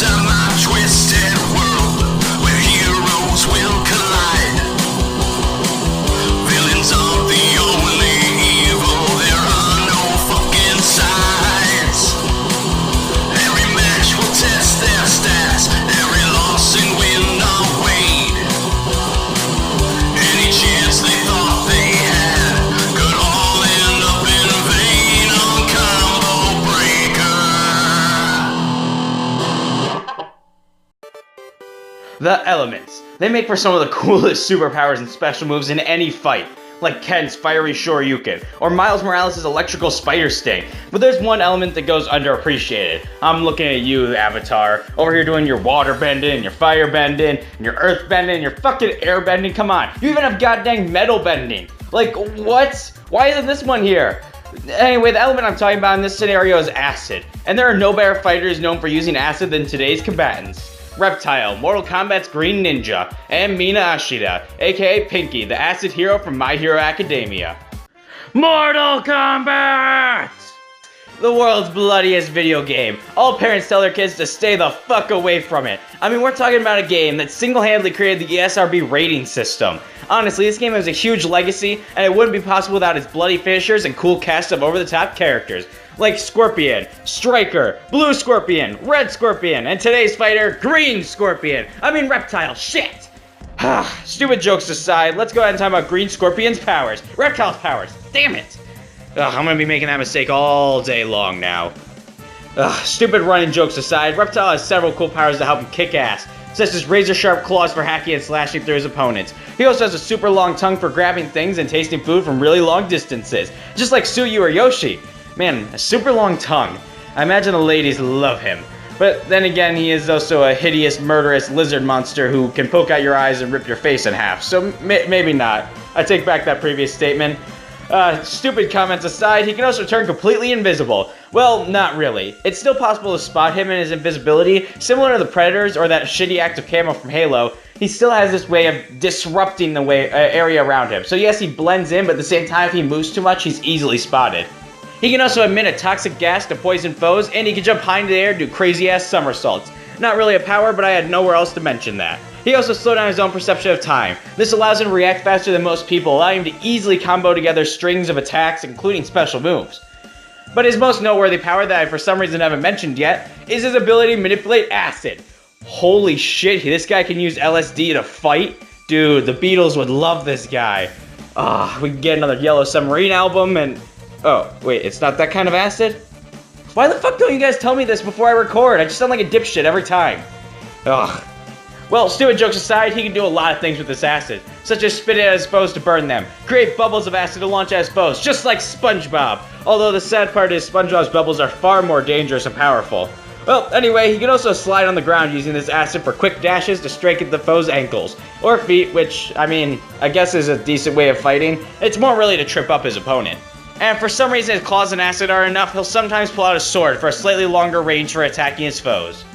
Semi-twisted world where heroes will collide. Villains are the only evil, there are no fucking sides. Every match will test their stats, every loss and win are weighed. Any chance they thought they had could all end up in vain on Combo Breaker. The elements. They make for some of the coolest superpowers and special moves in any fight, like Ken's fiery Shoryuken, or Miles Morales' electrical spider sting. But there's one element that goes underappreciated. I'm looking at you, Avatar, over here doing your water bending, your fire bending, and your earth bending, your fucking air bending. Come on, you even have goddamn metal bending. Like, what? Why isn't this one here? Anyway, the element I'm talking about in this scenario is acid, and there are no better fighters known for using acid than today's combatants. Reptile, Mortal Kombat's Green Ninja, and Mina Ashida, aka Pinky, the acid hero from My Hero Academia. Mortal Kombat! The world's bloodiest video game. All parents tell their kids to stay the fuck away from it. I mean, we're talking about a game that single-handedly created the ESRB rating system. Honestly, this game has a huge legacy, and it wouldn't be possible without its bloody finishers and cool cast of over-the-top characters. Like Scorpion, Striker, Blue Scorpion, Red Scorpion, and today's fighter, Green Scorpion. I mean Reptile, shit! Stupid jokes aside, let's go ahead and talk about Green Scorpion's powers. Reptile's powers, damn it! I'm gonna be making that mistake all day long now. Stupid running jokes aside, Reptile has several cool powers to help him kick ass, such as razor-sharp claws for hacking and slashing through his opponents. He also has a super long tongue for grabbing things and tasting food from really long distances, just like Suyu or Yoshi. Man, a super long tongue. I imagine the ladies love him. But then again, he is also a hideous, murderous lizard monster who can poke out your eyes and rip your face in half, so maybe not. I take back that previous statement. Stupid comments aside, he can also turn completely invisible. Well, not really. It's still possible to spot him in his invisibility, similar to the Predators or that shitty active camo from Halo. He still has this way of disrupting the area around him. So yes, he blends in, but at the same time, if he moves too much, he's easily spotted. He can also emit a toxic gas to poison foes, and he can jump high into the air and do crazy-ass somersaults. Not really a power, but I had nowhere else to mention that. He also slowed down his own perception of time. This allows him to react faster than most people, allowing him to easily combo together strings of attacks, including special moves. But his most noteworthy power that I for some reason haven't mentioned yet is his ability to manipulate acid. Holy shit, this guy can use LSD to fight? Dude, the Beatles would love this guy. We can get another Yellow Submarine album and... Oh, wait, it's not that kind of acid? Why the fuck don't you guys tell me this before I record? I just sound like a dipshit every time. Well, stupid jokes aside, he can do a lot of things with this acid, such as spit it at his foes to burn them, create bubbles of acid to launch at his foes, just like SpongeBob. Although the sad part is SpongeBob's bubbles are far more dangerous and powerful. Well, anyway, he can also slide on the ground using this acid for quick dashes to strike at the foe's ankles, or feet, which, I mean, I guess is a decent way of fighting. It's more really to trip up his opponent. And for some reason his claws and acid are enough, he'll sometimes pull out a sword for a slightly longer range for attacking his foes.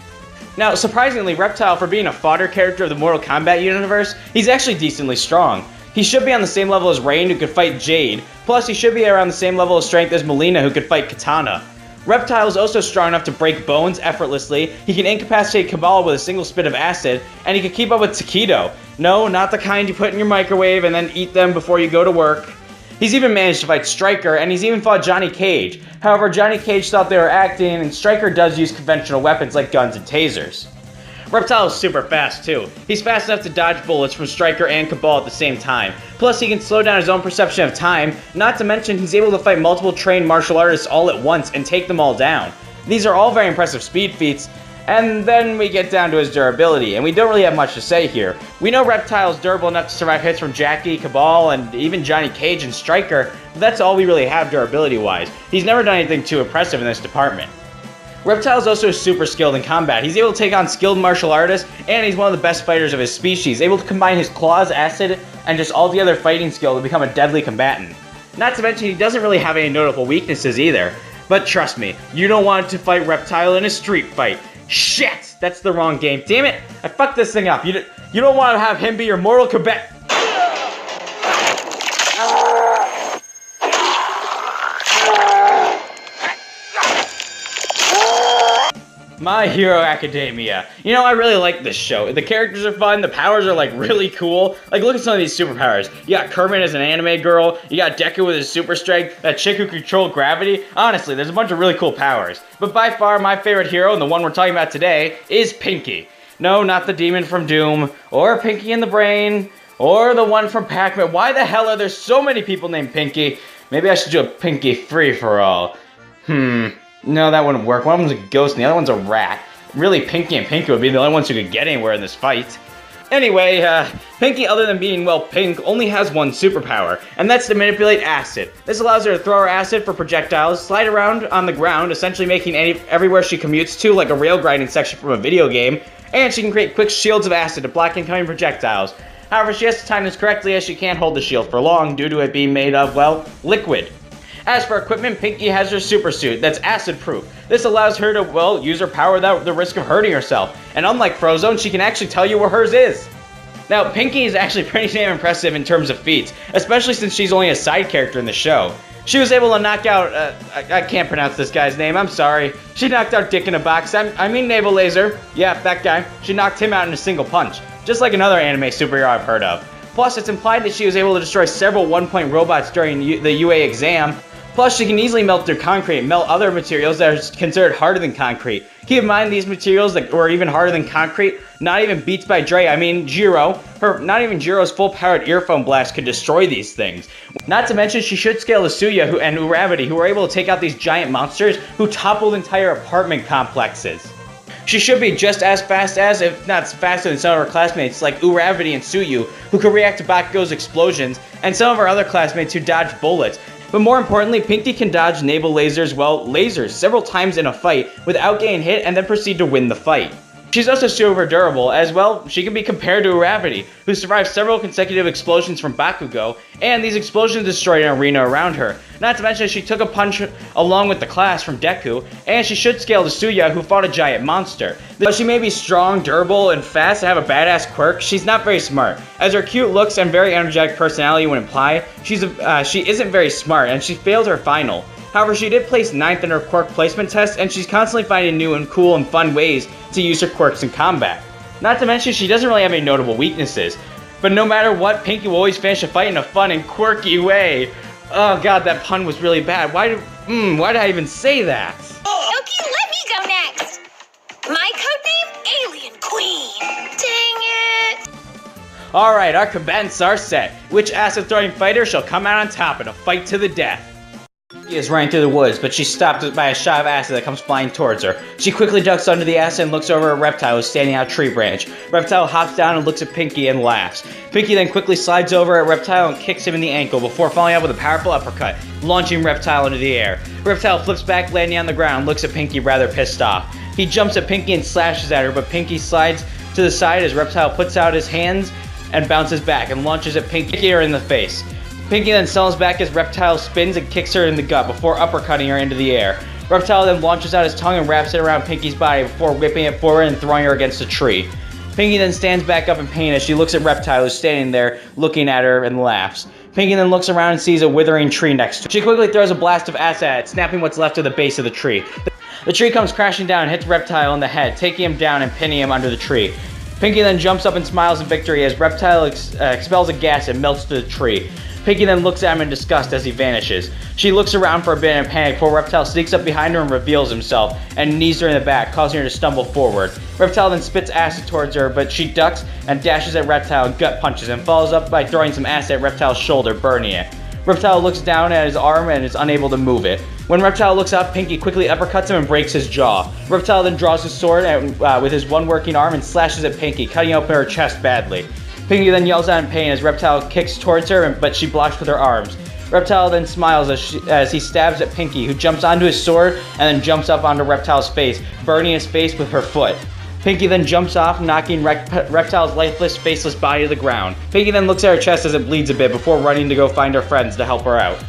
Now, surprisingly, Reptile, for being a fodder character of the Mortal Kombat universe, he's actually decently strong. He should be on the same level as Rain, who could fight Jade, plus he should be around the same level of strength as Melina, who could fight Katana. Reptile is also strong enough to break bones effortlessly, he can incapacitate Kabbalah with a single spit of acid, and he can keep up with Taquito. No, not the kind you put in your microwave and then eat them before you go to work. He's even managed to fight Stryker, and he's even fought Johnny Cage. However, Johnny Cage thought they were acting, and Stryker does use conventional weapons like guns and tasers. Reptile is super fast too. He's fast enough to dodge bullets from Stryker and Cabal at the same time. Plus, he can slow down his own perception of time, not to mention he's able to fight multiple trained martial artists all at once and take them all down. These are all very impressive speed feats, and then we get down to his durability, and we don't really have much to say here. We know Reptile is durable enough to survive hits from Jackie, Cabal, and even Johnny Cage and Stryker, but that's all we really have durability-wise. He's never done anything too impressive in this department. Reptile is also super skilled in combat. He's able to take on skilled martial artists, and he's one of the best fighters of his species, able to combine his claws, acid, and just all the other fighting skill to become a deadly combatant. Not to mention, he doesn't really have any notable weaknesses either. But trust me, you don't want to fight Reptile in a street fight. Shit! That's the wrong game. Damn it! I fucked this thing up. You don't want to have him be your Mortal Kombat. My Hero Academia. You know, I really like this show. The characters are fun, the powers are like really cool. Like, look at some of these superpowers. You got Kermit as an anime girl, you got Deku with his super strength, that chick who controlled gravity. Honestly, there's a bunch of really cool powers. But by far, my favorite hero, and the one we're talking about today, is Pinky. No, not the demon from Doom, or Pinky in the Brain, or the one from Pac-Man. Why the hell are there so many people named Pinky? Maybe I should do a Pinky free-for-all. No, that wouldn't work. One of them's a ghost and the other one's a rat. Really, Pinky and Pinky would be the only ones who could get anywhere in this fight. Anyway, Pinky, other than being, well, pink, only has one superpower, and that's to manipulate acid. This allows her to throw her acid for projectiles, slide around on the ground, essentially making everywhere she commutes to like a rail grinding section from a video game, and she can create quick shields of acid to block incoming projectiles. However, she has to time this correctly as she can't hold the shield for long due to it being made of, well, liquid. As for equipment, Pinky has her super suit that's acid proof. This allows her to, well, use her power without the risk of hurting herself. And unlike Frozone, she can actually tell you where hers is. Now, Pinky is actually pretty damn impressive in terms of feats, especially since she's only a side character in the show. She was able to knock out, I can't pronounce this guy's name, I'm sorry. She knocked out Dick in a Box, I mean Naval Laser. Yeah, that guy. She knocked him out in a single punch, just like another anime superhero I've heard of. Plus, it's implied that she was able to destroy several one-point robots during the UA exam. Plus, she can easily melt through concrete and melt other materials that are considered harder than concrete. Keep in mind, these materials that were even harder than concrete, not even Beats by Dre, I mean Jiro. Not even Jiro's full-powered earphone blast could destroy these things. Not to mention, she should scale to Suya and Uravity, who were able to take out these giant monsters who toppled entire apartment complexes. She should be just as fast as, if not faster than some of her classmates like Uravity and Suyu, who could react to Bakugo's explosions, and some of her other classmates who dodge bullets. But more importantly, Pinky can dodge Naval Laser's, well, lasers several times in a fight without getting hit and then proceed to win the fight. She's also super durable, as well, she can be compared to Uravity, who survived several consecutive explosions from Bakugo, and these explosions destroyed an arena around her. Not to mention she took a punch along with the class from Deku, and she should scale to Suya, who fought a giant monster. Though she may be strong, durable, and fast and have a badass quirk, she's not very smart. As her cute looks and very energetic personality would imply, she isn't very smart, and she failed her final. However, she did place 9th in her quirk placement test, and she's constantly finding new and cool and fun ways to use her quirks in combat. Not to mention, she doesn't really have any notable weaknesses. But no matter what, Pinky will always finish a fight in a fun and quirky way. Oh god, that pun was really bad. Why did I even say that? Okay, let me go next. My codename, Alien Queen. Dang it. Alright, our combatants are set. Which acid-throwing fighter shall come out on top in a fight to the death? She is running through the woods, but she's stopped by a shot of acid that comes flying towards her. She quickly ducks under the acid and looks over at Reptile, who's standing on a tree branch. Reptile hops down and looks at Pinky and laughs. Pinky then quickly slides over at Reptile and kicks him in the ankle before following up with a powerful uppercut, launching Reptile into the air. Reptile flips back, landing on the ground, and looks at Pinky rather pissed off. He jumps at Pinky and slashes at her, but Pinky slides to the side as Reptile puts out his hands and bounces back and launches at Pinky in the face. Pinky then stumbles back as Reptile spins and kicks her in the gut before uppercutting her into the air. Reptile then launches out his tongue and wraps it around Pinky's body before whipping it forward and throwing her against a tree. Pinky then stands back up in pain as she looks at Reptile, who's standing there looking at her and laughs. Pinky then looks around and sees a withering tree next to her. She quickly throws a blast of acid at it, snapping what's left of the base of the tree. The tree comes crashing down and hits Reptile in the head, taking him down and pinning him under the tree. Pinky then jumps up and smiles in victory as Reptile expels a gas and melts to the tree. Pinky then looks at him in disgust as he vanishes. She looks around for a bit in panic before Reptile sneaks up behind her and reveals himself, and knees her in the back, causing her to stumble forward. Reptile then spits acid towards her, but she ducks and dashes at Reptile and gut punches and follows up by throwing some acid at Reptile's shoulder, burning it. Reptile looks down at his arm and is unable to move it. When Reptile looks up, Pinky quickly uppercuts him and breaks his jaw. Reptile then draws his sword with his one working arm and slashes at Pinky, cutting open her chest badly. Pinky then yells out in pain as Reptile kicks towards her, but she blocks with her arms. Reptile then smiles as he stabs at Pinky, who jumps onto his sword and then jumps up onto Reptile's face, burning his face with her foot. Pinky then jumps off, knocking Reptile's lifeless, faceless body to the ground. Pinky then looks at her chest as it bleeds a bit before running to go find her friends to help her out.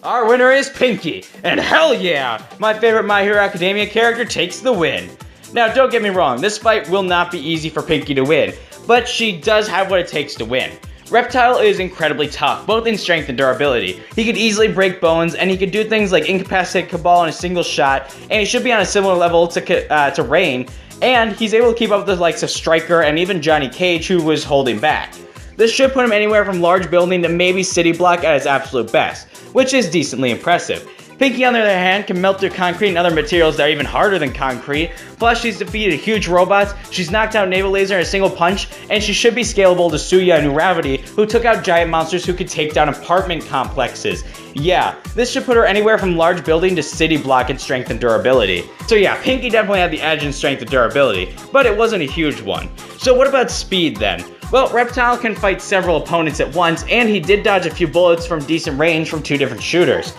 Our winner is Pinky, and hell yeah! My favorite My Hero Academia character takes the win. Now, don't get me wrong, this fight will not be easy for Pinky to win, but she does have what it takes to win. Reptile is incredibly tough, both in strength and durability. He could easily break bones, and he could do things like incapacitate Cabal in a single shot, and he should be on a similar level to Rain, and he's able to keep up with the likes of Stryker and even Johnny Cage, who was holding back. This should put him anywhere from large building to maybe city block at his absolute best, which is decently impressive. Pinky, on the other hand, can melt through concrete and other materials that are even harder than concrete. Plus, she's defeated huge robots, she's knocked out Naval Laser in a single punch, and she should be scalable to Suya and Uravity, who took out giant monsters who could take down apartment complexes. Yeah, this should put her anywhere from large building to city block in strength and durability. So yeah, Pinky definitely had the edge in strength and durability, but it wasn't a huge one. So what about speed then? Well, Reptile can fight several opponents at once, and he did dodge a few bullets from decent range from two different shooters.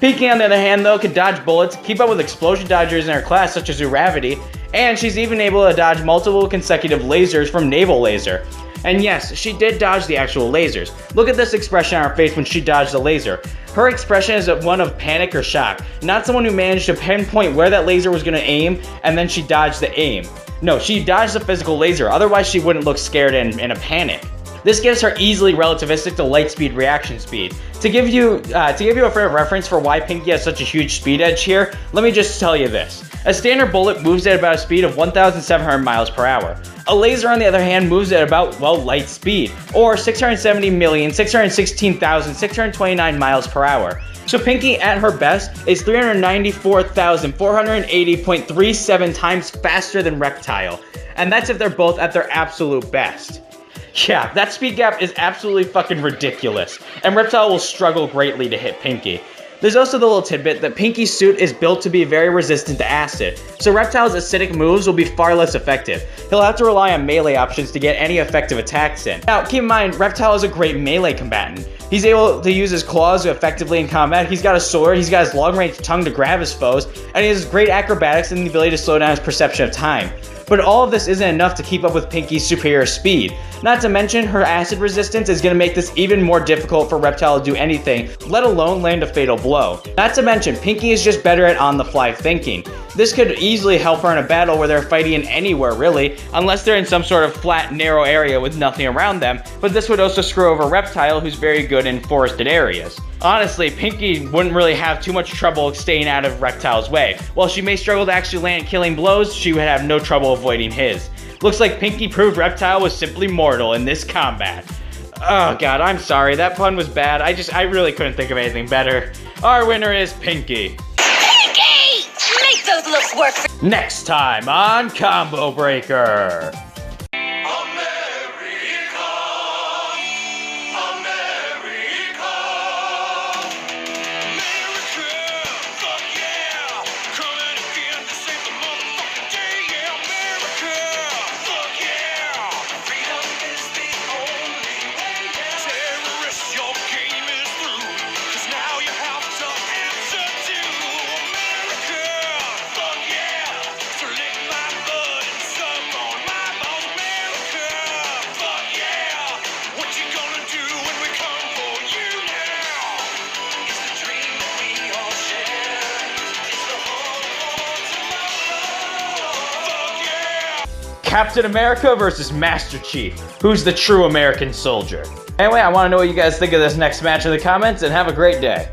Pinky, on the other hand, though, could dodge bullets, keep up with explosion dodgers in her class such as Uravity, and she's even able to dodge multiple consecutive lasers from Naval Laser. And yes, she did dodge the actual lasers. Look at this expression on her face when she dodged the laser. Her expression is one of panic or shock, not someone who managed to pinpoint where that laser was going to aim and then she dodged the aim. No, she dodged the physical laser, otherwise she wouldn't look scared and in a panic. This gives her easily relativistic to light speed reaction speed. To give you a frame of reference for why Pinky has such a huge speed edge here, let me just tell you this. A standard bullet moves at about a speed of 1,700 miles per hour. A laser, on the other hand, moves at about, well, light speed, or 670,616,629 miles per hour. So Pinky, at her best, is 394,480.37 times faster than Reptile. And that's if they're both at their absolute best. Yeah, that speed gap is absolutely fucking ridiculous, and Reptile will struggle greatly to hit Pinky. There's also the little tidbit that Pinky's suit is built to be very resistant to acid, so Reptile's acidic moves will be far less effective. He'll have to rely on melee options to get any effective attacks in. Now, keep in mind, Reptile is a great melee combatant. He's able to use his claws effectively in combat, he's got a sword, he's got his long-range tongue to grab his foes, and he has great acrobatics and the ability to slow down his perception of time. But all of this isn't enough to keep up with Pinky's superior speed. Not to mention, her acid resistance is going to make this even more difficult for Reptile to do anything, let alone land a fatal blow. Not to mention, Pinky is just better at on-the-fly thinking. This could easily help her in a battle where they're fighting in anywhere really, unless they're in some sort of flat, narrow area with nothing around them, but this would also screw over Reptile, who's very good in forested areas. Honestly, Pinky wouldn't really have too much trouble staying out of Reptile's way. While she may struggle to actually land killing blows, she would have no trouble avoiding his. Looks like Pinky proved Reptile was simply mortal in this combat. Oh god, I'm sorry, that pun was bad. I really couldn't think of anything better. Our winner is Pinky. Pinky! Make those looks work for— Next time on Combo Breaker. Captain America versus Master Chief. Who's the true American soldier? Anyway, I want to know what you guys think of this next match in the comments, and have a great day.